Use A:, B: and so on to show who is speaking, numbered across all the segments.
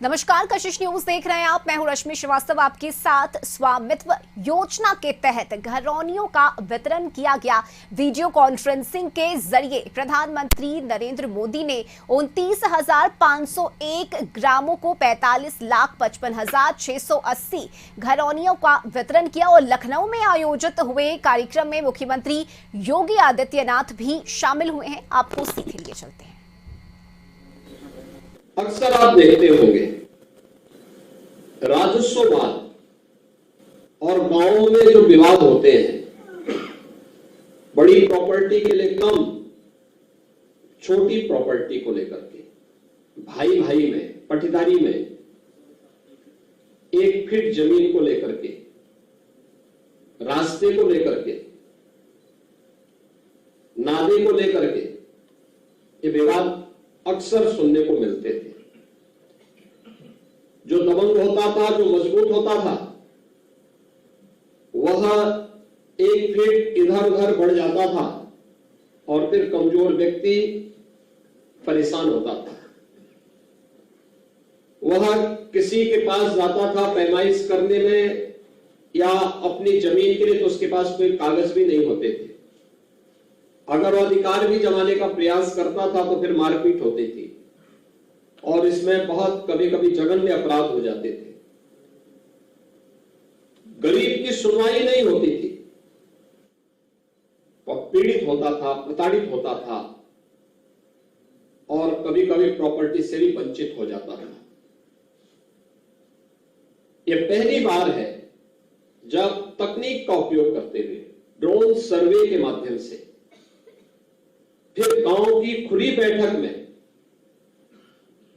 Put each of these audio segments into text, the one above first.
A: नमस्कार, कशिश न्यूज देख रहे हैं आप। मैं हूं रश्मि श्रीवास्तव आपके साथ। स्वामित्व योजना के तहत घरौनियों का वितरण किया गया। वीडियो कॉन्फ्रेंसिंग के जरिए प्रधानमंत्री नरेंद्र मोदी ने 29,501 ग्रामों को 45,55,680 घरौनियों का वितरण किया और लखनऊ में आयोजित हुए कार्यक्रम में मुख्यमंत्री योगी आदित्यनाथ भी शामिल हुए हैं। आपको सीधे लिए चलते हैं।
B: अक्सर आप देखते होंगे राजस्ववाद और गांवों में जो विवाद होते हैं, बड़ी प्रॉपर्टी के लिए कम, छोटी प्रॉपर्टी को लेकर के, भाई भाई में, पटीदारी में, 1 फीट जमीन को लेकर के, रास्ते को लेकर के, नादे को लेकर के, ये विवाद अक्सर सुनने को मिलते थे। जो दबंग होता था, जो मजबूत होता था, वह 1 फीट इधर उधर बढ़ जाता था और फिर कमजोर व्यक्ति परेशान होता था। वह किसी के पास जाता था पैमाइश करने में या अपनी जमीन के लिए, तो उसके पास कोई कागज भी नहीं होते थे। अगर वो अधिकार भी जमाने का प्रयास करता था तो फिर मारपीट होती थी और इसमें बहुत कभी कभी जघन्य अपराध हो जाते थे। गरीब की सुनवाई नहीं होती थी, वह पीड़ित होता था, प्रताड़ित होता था और कभी कभी प्रॉपर्टी से भी वंचित हो जाता था। यह पहली बार है जब तकनीक का उपयोग करते हुए ड्रोन सर्वे के माध्यम से, फिर गांव की खुली बैठक में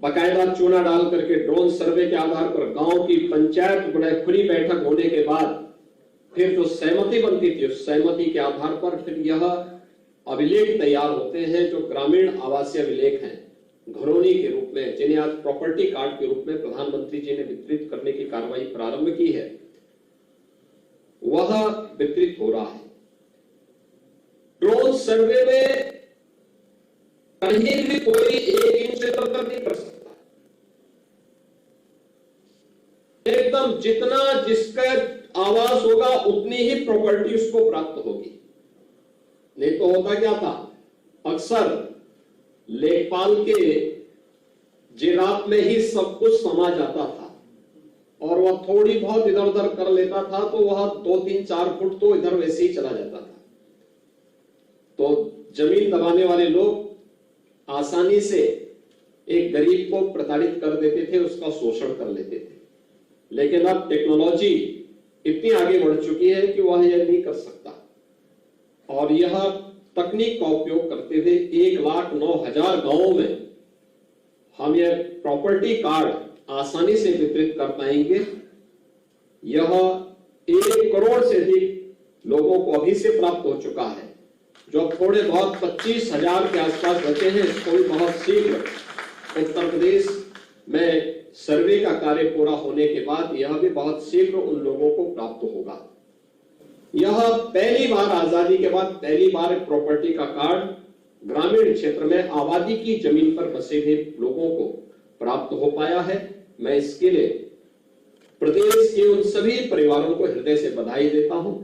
B: बाकायदा चूना डाल करके ड्रोन सर्वे के आधार पर गांव की पंचायत खुली बैठक होने के बाद फिर जो सहमति बनती थी, उस सहमति के आधार पर फिर यह अभिलेख तैयार होते हैं, जो ग्रामीण आवासीय अभिलेख हैं, घरौनी के रूप में, जिन्हें आज प्रॉपर्टी कार्ड के रूप में प्रधानमंत्री जी ने वितरित करने की कार्रवाई प्रारंभ की है, वह वितरित हो रहा है। ड्रोन सर्वे में कहीं भी कोई 1 इंच इधर नहीं कर सकता। एकदम जितना जिसका आवास होगा उतनी ही प्रॉपर्टी उसको प्राप्त होगी। नहीं तो होता क्या था, अक्सर लेखपाल के जिराफ में ही सब कुछ समा जाता था और वह थोड़ी बहुत इधर उधर कर लेता था तो वह 2, 3, 4 फुट तो इधर वैसे ही चला जाता था। तो जमीन दबाने वाले लोग आसानी से एक गरीब को प्रताड़ित कर देते थे, उसका शोषण कर लेते थे। लेकिन अब टेक्नोलॉजी इतनी आगे बढ़ चुकी है कि वह यह नहीं कर सकता और यह तकनीक का उपयोग करते हुए 1,09,000 गांवों में हम यह प्रॉपर्टी कार्ड आसानी से वितरित कर पाएंगे। यह 1 करोड़ से अधिक लोगों को अभी से प्राप्त हो चुका है। जो थोड़े बहुत 25,000 के आसपास बचे हैं, इसको भी बहुत शीघ्र उत्तर प्रदेश में सर्वे का कार्य पूरा होने के बाद यह भी बहुत शीघ्र उन लोगों को प्राप्त होगा। यह पहली बार, आजादी के बाद पहली बार प्रॉपर्टी का कार्ड ग्रामीण क्षेत्र में आबादी की जमीन पर बसे हुए लोगों को प्राप्त हो पाया है। मैं इसके लिए प्रदेश के उन सभी परिवारों को हृदय से बधाई देता हूं।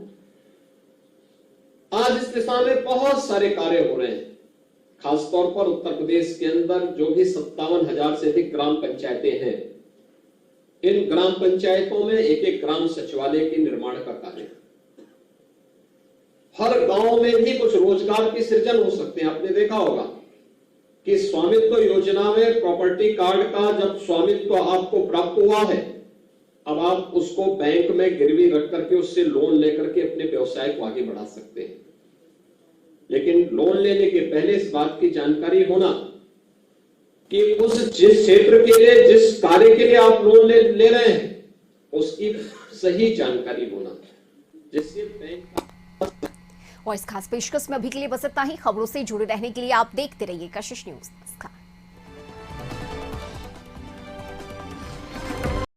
B: आज इस दिशा में बहुत सारे कार्य हो रहे हैं, खासतौर पर उत्तर प्रदेश के अंदर जो भी 57,000 से अधिक ग्राम पंचायतें हैं, इन ग्राम पंचायतों में 1-1 ग्राम सचिवालय के निर्माण का कार्य, हर गांव में भी कुछ रोजगार की सृजन हो सकते हैं। आपने देखा होगा कि स्वामित्व योजना में प्रॉपर्टी कार्ड का जब स्वामित्व आपको प्राप्त हुआ है, अब आप उसको बैंक में गिरवी रख करके उससे लोन लेकर के अपने व्यवसाय को आगे बढ़ा सकते हैं। लेकिन लोन लेने के पहले इस बात की जानकारी होना कि जिस क्षेत्र के लिए, जिस कार्य के लिए आप लोन ले रहे हैं, उसकी सही जानकारी होना, जिससे बैंक।
A: और इस खास पेशकश में अभी के लिए बस इतना ही। खबरों से जुड़े रहने के लिए आप देखते रहिए कशिश न्यूज।